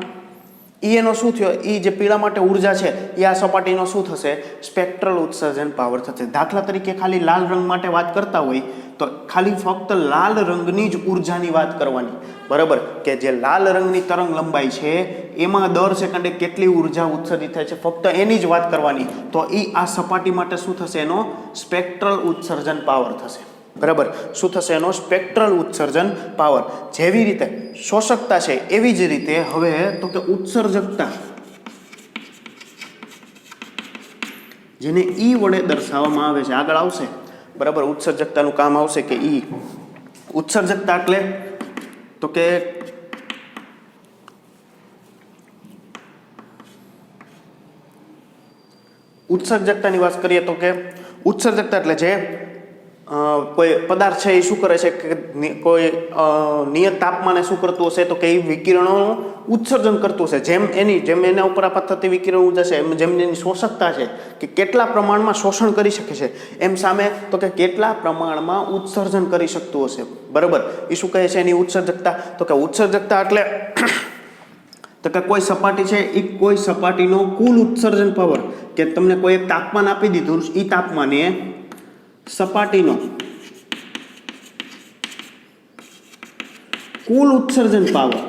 A: એનો શું થયો? એ જે પીળા માટે ઉર્જા છે એ આ સપાટીનો શું થશે? સ્પેક્ટ્રલ ઉત્સર્જન પાવર થશે. દાખલા તરીકે ખાલી લાલ રંગ માટે વાત કરતા હોય તો ખાલી ફક્ત લાલ રંગની જ ઉર્જાની વાત કરવાની, બરાબર, કે જે લાલ રંગની તરંગ લંબાઈ છે એમાં દર સેકન્ડે કેટલી ઉર્જા ઉત્સર્જિત થાય છે ફક્ત એની જ વાત કરવાની. તો એ આ સપાટી માટે શું થશે? એનો સ્પેક્ટ્રલ ઉત્સર્જન પાવર થશે, બરાબર. શું થશે? એનો સ્પેક્ટ્રલ ઉત્સર્જન પાવર. જેવી રીતે શોષકતા છે એવી જ રીતે હવે તો કે ઉત્સર્જકતા જેને ઈ વડે દર્શાવવામાં આવે છે. આગળ આવશે બરાબર, ઉત્સર્જકતાનું કામ આવશે કે ઈ ઉત્સર્જકતા એટલે તો કે ઉત્સર્જકતાની વાત કરીએ તો કે ઉત્સર્જકતા એટલે જે કોઈ પદાર્થ છે એ શું કરે છે કે કોઈ નિયત તાપમાને શું કરતું હશે તો કે એ વિકિરણોનું ઉત્સર્જન કરતું હશે. જેમ એના ઉપર આપાત થતી વિકિરણ ઉર્જા છે, જેમ એની શોષકતા છે કે કેટલા પ્રમાણમાં શોષણ કરી શકે છે, એમ સામે તો કે કેટલા પ્રમાણમાં ઉત્સર્જન કરી શકતું હશે. બરાબર, એ શું કહે છે એની ઉત્સર્જકતા? તો કે ઉત્સર્જકતા એટલે તો કે કોઈ સપાટી છે એ કોઈ સપાટીનો કુલ ઉત્સર્જન પાવર, કે તમને કોઈ એક તાપમાન આપી દીધું, એ તાપમાને સપાટીનો કુલ ઉત્સર્જન પાવર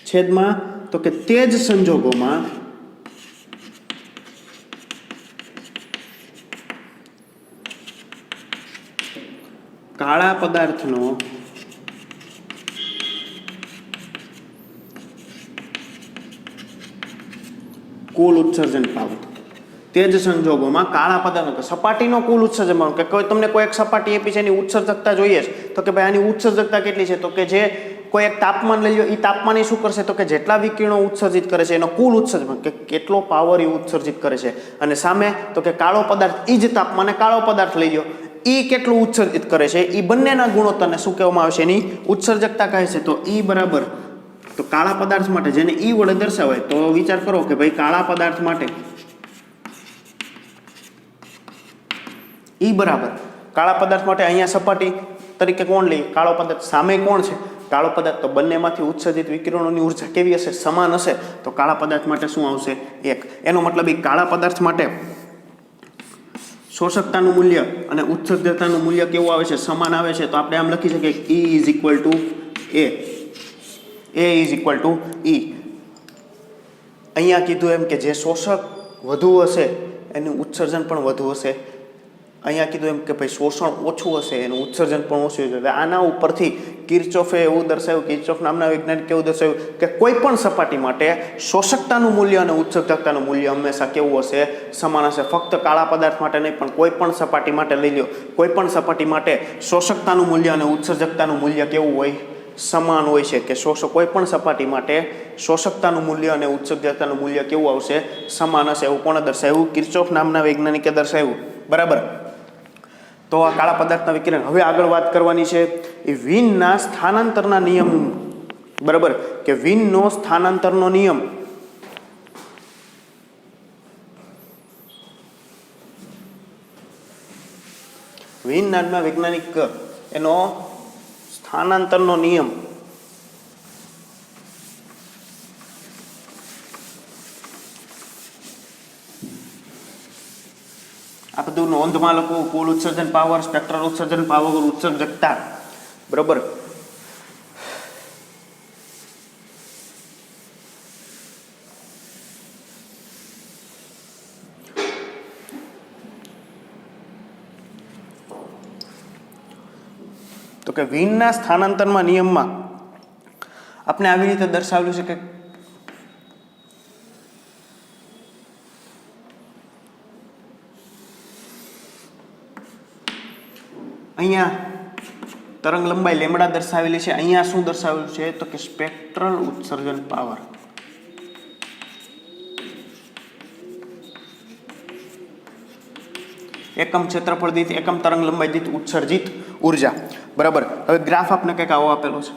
A: છેદમાં તો કે તે જ સંજોગોમાં કાળા પદાર્થનો કુલ ઉત્સર્જન પાવર, તે જ સંજોગોમાં કાળા પદાર્થ સપાટીનો કુલ ઉત્સર્જન પાવર, કે કોઈ તમને કોઈ એક સપાટી આપી છે એની ઉત્સર્જકતા જોઈએ છે તો કે ભાઈ આની ઉત્સર્જકતા કેટલી છે, તો કે જે કોઈ એક તાપમાન લઈ લો, એ તાપમાન એ શું કરશે તો કે જેટલા વિકિરણો ઉત્સર્જિત કરે છે એનો કુલ ઉત્સર્જન, કે કેટલો પાવર એ ઉત્સર્જિત કરે છે. અને સામે તો કે કાળો પદાર્થ, એ જ તાપમાને કાળો પદાર્થ લઈ લો, એ કેટલું ઉત્સર્જિત કરે છે, એ બંનેના ગુણોત્તરને શું કહેવામાં આવે છે? એની ઉત્સર્જકતા કહે છે. તો ઈ બરાબર, તો કાળા પદાર્થ માટે જેને ઈ વડે દર્શાવાય, તો વિચાર કરો કે ભાઈ કાળા પદાર્થ માટે ઈ બરાબર, કાળા પદાર્થ માટે અહીંયા સપાટી તરીકે કોણ લઈએ? કાળો પદાર્થ. સામે કોણ છે? કાળો પદાર્થ. તો બંનેમાંથી ઉત્સર્જિત વિકિરણોની ઉર્જા કેવી હશે? સમાન હશે. તો કાળા પદાર્થ માટે શું આવશે? 1. એનો મતલબ એ કાળા પદાર્થ માટે શોષકતાનું મૂલ્ય અને ઉત્સર્જકતાનું મૂલ્ય કેવું આવે છે? સમાન આવે છે. તો આપણે આમ લખી શકીએ E is equal two A. A is equal two E. અહીંયા કીધું એમ કે જે શોષક વધુ હશે એનું ઉત્સર્જન પણ વધુ હશે. અહીંયા કીધું એમ કે ભાઈ શોષણ ઓછું હશે એનું ઉત્સર્જન પણ ઓછું હશે. આના ઉપરથી કિર્ચોફે એવું દર્શાવ્યું, કિર્ચોફ નામના વૈજ્ઞાનિક એવું દર્શાવ્યું કે કોઈ પણ સપાટી માટે શોષકતાનું મૂલ્ય અને ઉત્સર્જકતાનું મૂલ્ય હંમેશા કેવું હશે? સમાન હશે. ફક્ત કાળા પદાર્થ માટે નહીં, પણ કોઈ પણ સપાટી માટે લઈ લો, કોઈ પણ સપાટી માટે શોષકતાનું મૂલ્ય અને ઉત્સર્જકતાનું મૂલ્ય કેવું હોય? સમાન હોય છે. કે કોઈ પણ સપાટી માટે શોષકતાનું મૂલ્ય અને ઉત્સર્જકતાનું મૂલ્ય કેવું આવશે? સમાન હશે. એવું કોણે દર્શાવ્યું? કિર્ચોફ નામના વૈજ્ઞાનિકે દર્શાવ્યું. બરાબર. તો આ કાળા પદાર્થના વિકિરણ. હવે આગળ વાત કરવાની છે એ વિનના સ્થાનાંતરના નિયમ. બરાબર, કે વિનનો સ્થાનાંતરનો નિયમ. વિન નામના વૈજ્ઞાનિક એનો સ્થાનાંતરનો નિયમ. આ બધું નોંધમાં લખવું. કુલ ઉત્સર્જન પાવર, સ્પેક્ટ્રલ ઉત્સર્જન પાવર, ઉત્સર્જકતા. બરાબર. તો કે વિનના સ્થાનાંતરના નિયમમાં આપણે આવી રીતે દર્શાવ્યું છે કે અહીંયા તરંગ લંબાઈ લેમ્બડા દર્શાવેલી છે. અહીંયા શું દર્શાવેલું છે તો કે સ્પેક્ટ્રલ ઉત્સર્જન પાવર. એકમ ક્ષેત્રફળ દીઠ, એકમ તરંગ લંબાઈ દીઠ ઉત્સર્જિત ઉર્જા. બરાબર. હવે ગ્રાફ આપને કંઈક આવો આપેલો છે.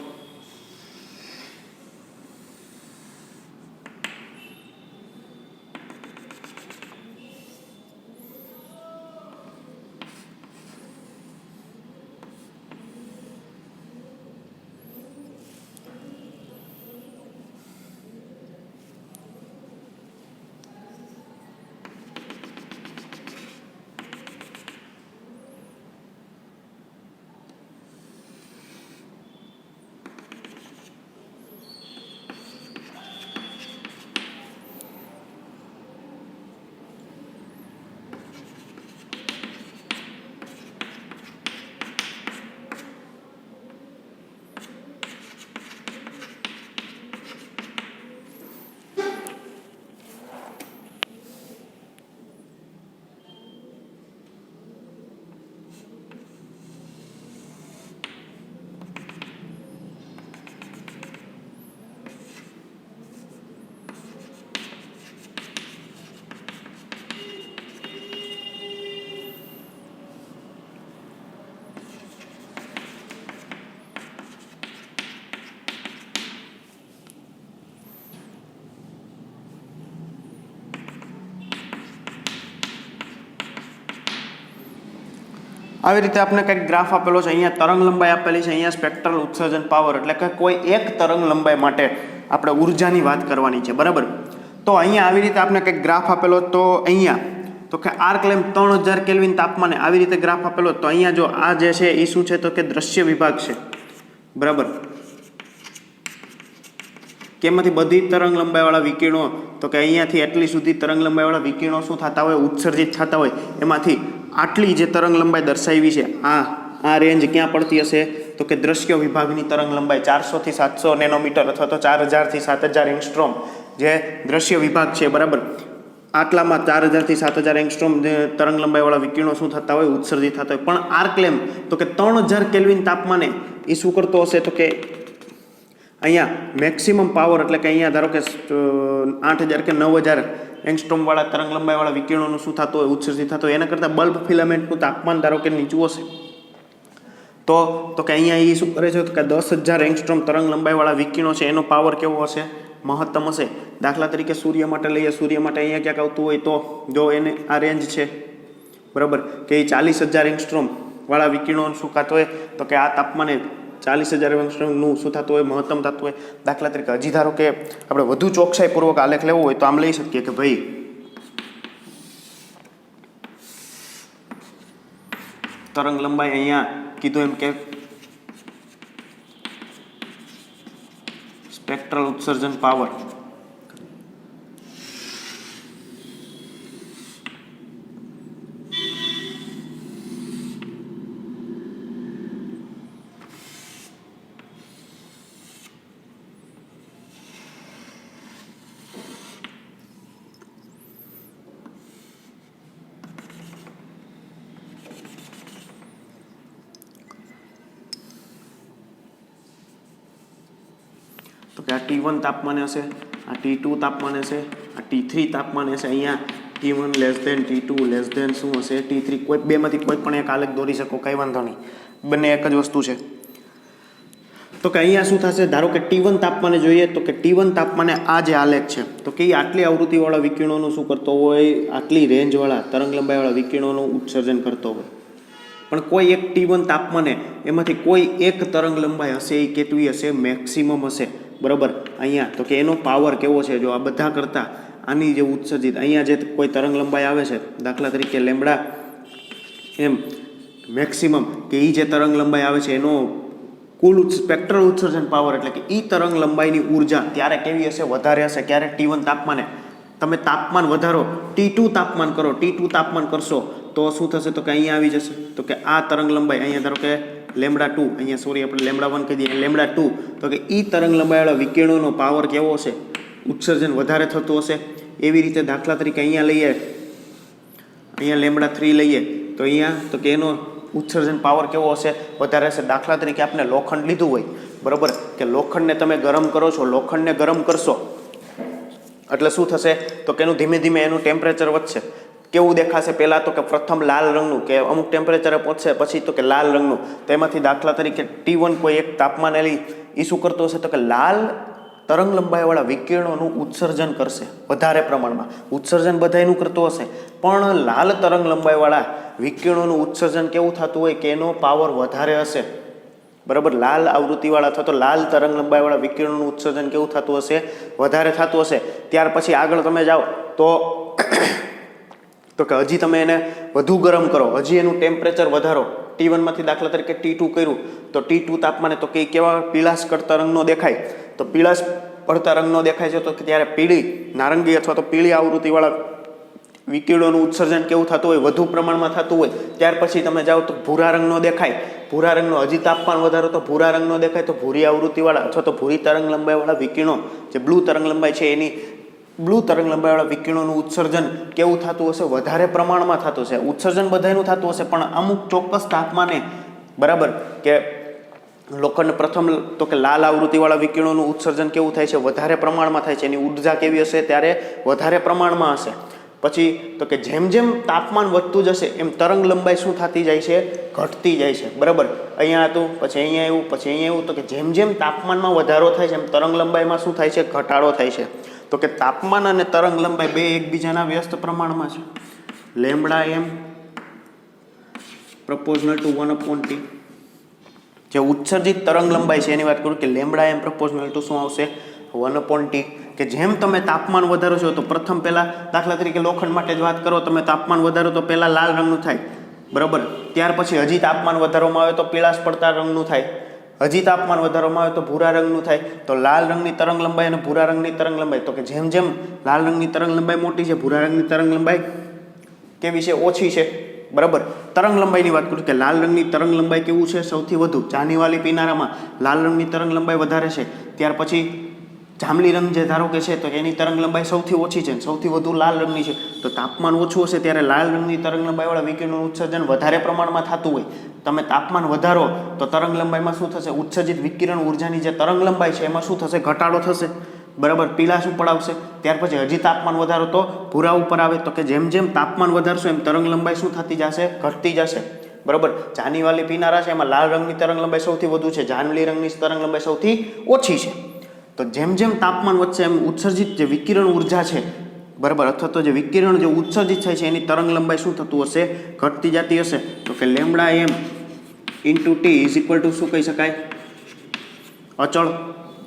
A: આવી રીતે આપણે કંઈક ગ્રાફ આપેલો છે, અહીંયા તરંગ લંબાઈ આપેલી છે, અહીંયા સ્પેક્ટ્રલ ઉત્સર્જન પાવર, એટલે કે કોઈ એક તરંગ લંબાઈ માટે આપણે ઉર્જાની વાત કરવાની છે, બરાબર. તો અહીંયા આવી રીતે આપણે કંઈક ગ્રાફ આપેલો, તો અહીંયા તો કે આર્ક લેમ્પ 3000 કેલ્વિન તાપમાને આવી રીતે ગ્રાફ આપેલો, તો અહીંયા જો આ જે છે એ શું છે તો કે દ્રશ્ય વિભાગ છે, બરાબર. કેમાંથી બધી તરંગ લંબાઈવાળા વિકિરણો, તો કે અહીંયાથી એટલી સુધી તરંગ લંબાઈવાળા વિકિરણો શું થતા હોય, ઉત્સર્જિત થતા હોય, એમાંથી આટલી જે તરંગ લંબાઈ દર્શાવી છે, આ રેન્જ ક્યાં પડતી હશે તો કે દ્રશ્ય વિભાગની તરંગ લંબાઈ 400 થી 700 નેનોમીટર અથવા તો 4000 થી 7000 એંગસ્ટ્રોમ જે દ્રશ્ય વિભાગ છે, બરાબર. આટલામાં 4000 થી 7000 એંગસ્ટ્રોમ જે તરંગ લંબાઈવાળા વિકિરણો શું થતા હોય, ઉત્સર્જિત થતા હોય. પણ આર્ક લેમ્પ તો કે 3000 કેલ્વિન તાપમાને એ શું કરતો હશે તો કે અહીંયા મેક્સિમમ પાવર, એટલે કે અહીંયા ધારો કે 8000 કે 9000 એંગસ્ટ્રોમવાળા તરંગ લંબાઈવાળા વિકિરણોનું શું થતું હોય, ઉત્સર્જિત થતું હોય, એના કરતાં બલ્બ ફિલામેન્ટનું તાપમાન ધારો કે નીચું હશે તો કે અહીંયા એ શું કરે છે તો કે 10000 એંગસ્ટ્રોમ તરંગ લંબાઈવાળા વિકિરણો છે, એનો પાવર કેવો હશે, મહત્તમ હશે. દાખલા તરીકે સૂર્ય માટે લઈએ, સૂર્ય માટે અહીંયા ક્યાંક આવતું હોય તો જો એને આ રેન્જ છે, બરાબર, કે એ 40000 એંગસ્ટ્રોમ વાળા વિકિરણો શું થતું હોય તો કે આ તાપમાને 40000 એંગસ્ટ્રોમનું શું થતું હોય, મહત્તમ થતું હોય. દાખલા તરીકે હજી ધારો કે આપણે વધુ ચોકસાઈપૂર્વક આલેખ લેવો હોય તો આમ લઈ શકીએ કે ભાઈ તરંગ લંબાઈ અહીંયા કીધું એમ કે સ્પેક્ટ્રલ ઉત્સર્જન પાવર તો કે આ T1 તાપમાને હશે, આ T2 તાપમાને હશે, આ T3 તાપમાને હશે. અહીંયા T1 less than T2 less than શું હશે T3. કોઈ બેમાંથી કોઈ પણ એક આલેખ દોરી શકો, કંઈ વાંધો નહીં, બંને એક જ વસ્તુ છે. તો કે અહીંયા શું થશે, ધારો કે T1 તાપમાને જોઈએ તો કે T1 તાપમાને આ જે આલેખ છે તો કે આટલી આવૃત્તિવાળા વિકિરણોનું શું કરતો હોય, આટલી રેન્જવાળા તરંગ લંબાઈવાળા વિકિરણોનું ઉત્સર્જન કરતો હોય. પણ કોઈ એક T1 તાપમાને એમાંથી કોઈ એક તરંગ લંબાઈ હશે, એ કેટલી હશે, મેક્સિમમ હશે, બરાબર. અહીંયા તો કે એનો પાવર કેવો છે, જો આ બધા કરતાં આની જે ઉત્સર્જિત અહીંયા જે કોઈ તરંગ લંબાઈ આવે છે, દાખલા તરીકે લેમ્બડા એમ મેક્સિમમ, કે એ જે તરંગ લંબાઈ આવે છે એનો કુલ સ્પેક્ટ્રલ ઉત્સર્જન પાવર, એટલે કે એ તરંગ લંબાઈની ઉર્જા ત્યારે કેવી હશે, વધારે હશે. ક્યારે T1 તાપમાને. તમે તાપમાન વધારો, T2 તાપમાન કરો, T2 તાપમાન કરશો તો શું થશે તો કે અહીંયા આવી જશે તો કે આ તરંગ લંબાઈ અહીંયા ધારો કે લેમ્બડા 2, અહીંયા સોરી આપણે લેમ્બડા 1 કહી દઈએ, લેમ્બડા 2, તો કે એ તરંગ લંબાઈવાળા વિકિરણોનો પાવર કેવો હશે, ઉત્સર્જન વધારે થતું હશે. એવી રીતે દાખલા તરીકે અહીંયા લઈએ, અહીંયા લેમ્બડા 3 લઈએ તો અહીંયા તો કે એનો ઉત્સર્જન પાવર કેવો હશે, વધારે હશે. દાખલા તરીકે આપણે લોખંડ લીધું હોય, બરાબર, કે લોખંડને તમે ગરમ કરો છો, લોખંડને ગરમ કરશો એટલે શું થશે તો કે એનું ધીમે ધીમે એનું ટેમ્પરેચર વધશે. કેવું દેખાશે, પહેલાં તો કે પ્રથમ લાલ રંગનું, કે અમુક ટેમ્પરેચરે પહોંચશે પછી તો કે લાલ રંગનું. તેમાંથી દાખલા તરીકે T1 કોઈ એક તાપમાને લઈ એ શું કરતો હશે તો કે લાલ તરંગ લંબાઈવાળા વિકિરણોનું ઉત્સર્જન કરશે વધારે પ્રમાણમાં. ઉત્સર્જન બધાયનું કરતું હશે, પણ લાલ તરંગ લંબાઈવાળા વિકિરણોનું ઉત્સર્જન કેવું થતું હોય કે એનો પાવર વધારે હશે, બરાબર. લાલ આવૃત્તિવાળા અથવા તો લાલ તરંગ લંબાઈવાળા વિકિરણોનું ઉત્સર્જન કેવું થતું હશે, વધારે થતું હશે. ત્યાર પછી આગળ તમે જાઓ તો કે હજી તમે એને વધુ ગરમ કરો, હજી એનું ટેમ્પરેચર વધારો. T1 માંથી દાખલા તરીકે T2 કર્યું તો T2 તાપમાને તો કે કેવા પીળાશ કરતા રંગનો દેખાય, તો પીળાશ પડતા રંગનો દેખાય છે તો ત્યારે પીળી, નારંગી અથવા તો પીળી આવૃત્તિવાળા વિકિરણોનું ઉત્સર્જન કેવું થતું હોય, વધુ પ્રમાણમાં થતું હોય. ત્યાર પછી તમે જાઓ તો ભૂરા રંગનો દેખાય, ભૂરા રંગનો હજી તાપમાન વધારો તો ભૂરા રંગનો દેખાય, તો ભૂરી આવૃત્તિવાળા અથવા તો ભૂરી તરંગ લંબાઈવાળા વિકિરણો, જે બ્લુ તરંગ લંબાઈ છે એની બ્લુ તરંગ લંબાઈવાળા વિકિરણોનું ઉત્સર્જન કેવું થતું હશે, વધારે પ્રમાણમાં થતું હશે. ઉત્સર્જન બધાનું થતું હશે પણ અમુક ચોક્કસ તાપમાને, બરાબર, કે લોખંડ પ્રથમ તો કે લાલ આવૃત્તિવાળા વિકિરણોનું ઉત્સર્જન કેવું થાય છે, વધારે પ્રમાણમાં થાય છે. એની ઉર્જા કેવી હશે ત્યારે વધારે પ્રમાણમાં હશે. પછી તો કે જેમ જેમ તાપમાન વધતું જશે એમ તરંગ લંબાઈ શું થતી જાય છે, ઘટતી જાય છે, બરાબર. અહીંયા હતું પછી અહીંયા આવ્યું પછી અહીંયા આવ્યું, તો કે જેમ જેમ તાપમાનમાં વધારો થાય છે એમ તરંગ લંબાઈમાં શું થાય છે, ઘટાડો થાય છે. તો કે તાપમાન અને તરંગ લંબાઈ બે એકબીજાના વ્યસ્ત પ્રમાણમાં છે. Lambda m proportional to 1/t. જે ઉત્સર્જિત તરંગ લંબાઈ છે એની વાત કરું કે લેમ્બડા એમ પ્રપોઝનલ ટુ શું આવશે 1/t. કે જેમ તમે તાપમાન વધારો છો તો પ્રથમ પહેલાં દાખલા તરીકે લોખંડ માટે જ વાત કરો, તમે તાપમાન વધારો તો પહેલાં લાલ રંગનું થાય, બરાબર. ત્યાર પછી હજી તાપમાન વધારવામાં આવે તો પીળાશ પડતા રંગનું થાય, હજી તાપમાન વધારવામાં આવે તો ભૂરા રંગનું થાય. તો લાલ રંગની તરંગ લંબાઈ અને ભૂરા રંગની તરંગ લંબાઈ, તો કે જેમ જેમ લાલ રંગની તરંગ લંબાઈ મોટી છે, ભૂરા રંગની તરંગ લંબાઈ કેવી છે? ઓછી છે, બરાબર. તરંગ લંબાઈની વાત કરું કે લાલ રંગની તરંગ લંબાઈ કેવું છે? સૌથી વધુ. જાનીવાલી પીનારામાં લાલ રંગની તરંગ લંબાઈ વધારે છે. ત્યાર પછી જાંબલી રંગ જે ધારો કે છે તો એની તરંગ લંબાઈ સૌથી ઓછી છે, સૌથી વધુ લાલ રંગની છે. તો તાપમાન ઓછું હશે ત્યારે લાલ રંગની તરંગ લંબાઈવાળા વિકિરણનું ઉત્સર્જન વધારે પ્રમાણમાં થતું હોય. તમે તાપમાન વધારો તો તરંગ લંબાઈમાં શું થશે? ઉત્સર્જિત વિકિરણ ઉર્જાની જે તરંગ લંબાઈ છે એમાં શું થશે? ઘટાડો થશે, બરાબર. પીળાશ ઉપર આવશે. ત્યાર પછી હજી તાપમાન વધારો તો ભૂરા ઉપર આવે. તો કે જેમ જેમ તાપમાન વધારશો એમ તરંગ લંબાઈ શું થતી જશે? ઘટતી જશે, બરાબર. જાનીવાલી પીનારા છે એમાં લાલ રંગની તરંગ લંબાઈ સૌથી વધુ છે, જાંબલી રંગની તરંગ લંબાઈ સૌથી ઓછી છે. તો જેમ જેમ તાપમાન વધશે એમ ઉત્સર્જિત જે વિકિરણ ઉર્જા છે, બરાબર, અથવા તો જે વિકિરણ જે ઉત્સર્જિત થાય છે એની તરંગ લંબાઈ શું થતું હશે? ઘટતી જતી હશે. તો કે lambda m into t is equal to શું કહી શકાય? અચળ.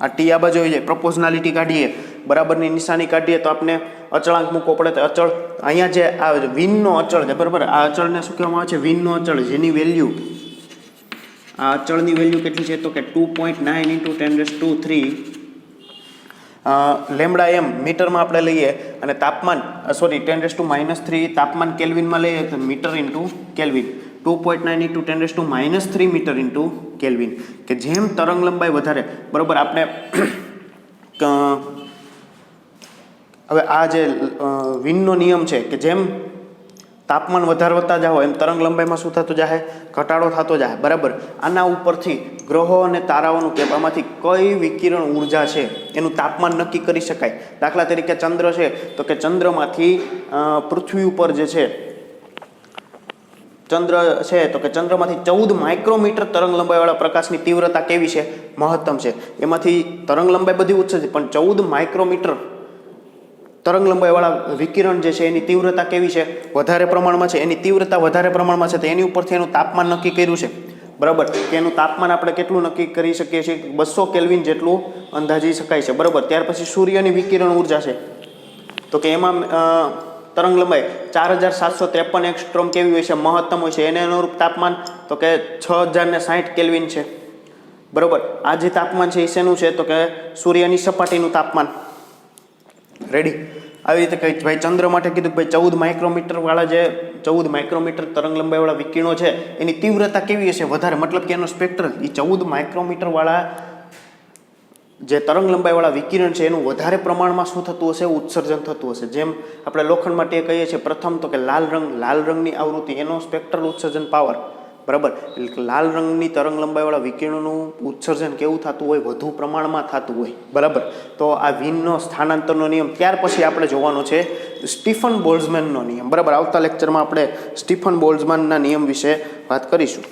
A: આ ટી આ બાજુ આવી જાય, પ્રપોઝનાલિટી કાઢીએ, બરાબરની નિશાની કાઢીએ તો આપણે અચળાંક મૂકવો પડે તો અચળ. અહીંયા જે આ વિનનો અચળ છે, બરાબર, આ અચળને શું કહેવામાં આવે છે? વિનનો અચળ, જેની વેલ્યુ, આ અચળની વેલ્યુ કેટલી છે? તો કે 2.9 ઇન્ટુ 10⁻³ લેમ્બડા એમ મીટરમાં આપણે લઈએ અને તાપમાન 10⁻³ તાપમાન કેલ્વિનમાં લઈએ તો metre into kelvin. 2.9 into 10⁻³ metre into kelvin. કે જેમ તરંગ લંબાઈ વધારે, બરાબર, આપણે હવે આ જે વિનનો નિયમ છે કે જેમ તાપમાન વધારતા જાઓ એમ તરંગ લંબાઈમાં શું થતું જાય? ઘટાડો થતો જાય, બરાબર. આના ઉપરથી ગ્રહો અને તારાઓનું કે આમાંથી કઈ વિકિરણ ઉર્જા છે એનું તાપમાન નક્કી કરી શકાય. દાખલા તરીકે ચંદ્ર છે તો કે ચંદ્રમાંથી પૃથ્વી ઉપર જે છે ચંદ્ર છે તો કે ચંદ્રમાંથી 14 માઇક્રોમીટર તરંગ લંબાઈવાળા પ્રકાશની તીવ્રતા કેવી છે? મહત્તમ છે. એમાંથી તરંગ લંબાઈ બધી ઉત્સર્જિત પણ 14 માઇક્રોમીટર તરંગ લંબાઈવાળા વિકિરણ જે છે એની તીવ્રતા કેવી છે? વધારે પ્રમાણમાં છે. એની તીવ્રતા વધારે પ્રમાણમાં છે તો એની ઉપરથી એનું તાપમાન નક્કી કર્યું છે, બરાબર. કે એનું તાપમાન આપણે કેટલું નક્કી કરી શકીએ છીએ? 200 કેલ્વિન જેટલું અંદાજી શકાય છે, બરાબર. ત્યાર પછી સૂર્યની વિકિરણ ઉર્જા છે તો કે એમાં તરંગ લંબાઈ 4753 એંગસ્ટ્રોમ કેવી હોય છે? મહત્તમ હોય છે. એને અનુરૂપ તાપમાન તો કે 6060 કેલ્વિન છે, બરાબર. આ જે તાપમાન છે એ શેનું છે? તો કે સૂર્યની સપાટીનું તાપમાન. રેડી. આવી રીતે કઈ ભાઈ ચંદ્ર માટે કીધું ભાઈ 14 માઇક્રોમીટર વાળા જે 14 માઇક્રોમીટર તરંગ લંબાઈ વાળા વિકિરણો છે એની તીવ્રતા કેવી હશે? વધારે, મતલબ કે એનો સ્પેક્ટ્રમ એ 14 માઇક્રોમીટર વાળા જે તરંગ લંબાઈ વાળા વિકિરણ છે એનું વધારે પ્રમાણમાં શું થતું હશે? ઉત્સર્જન થતું હશે. જેમ આપણે લોખંડ માટે કહીએ છીએ પ્રથમ તો કે લાલ રંગની આવૃત્તિ, એનો સ્પેક્ટ્રલ ઉત્સર્જન પાવર, બરાબર. લાલ રંગની તરંગ લંબાઈવાળા વિકિરણોનું ઉત્સર્જન કેવું થતું હોય? વધુ પ્રમાણમાં થતું હોય, બરાબર. તો આ વિનનો સ્થાનાંતરનો નિયમ. ત્યાર પછી આપણે જોવાનો છે સ્ટીફન બોલ્ટ્ઝમેનનો નિયમ, બરાબર. આવતા લેક્ચરમાં આપણે સ્ટીફન બોલ્ટ્ઝમેનના નિયમ વિશે વાત કરીશું.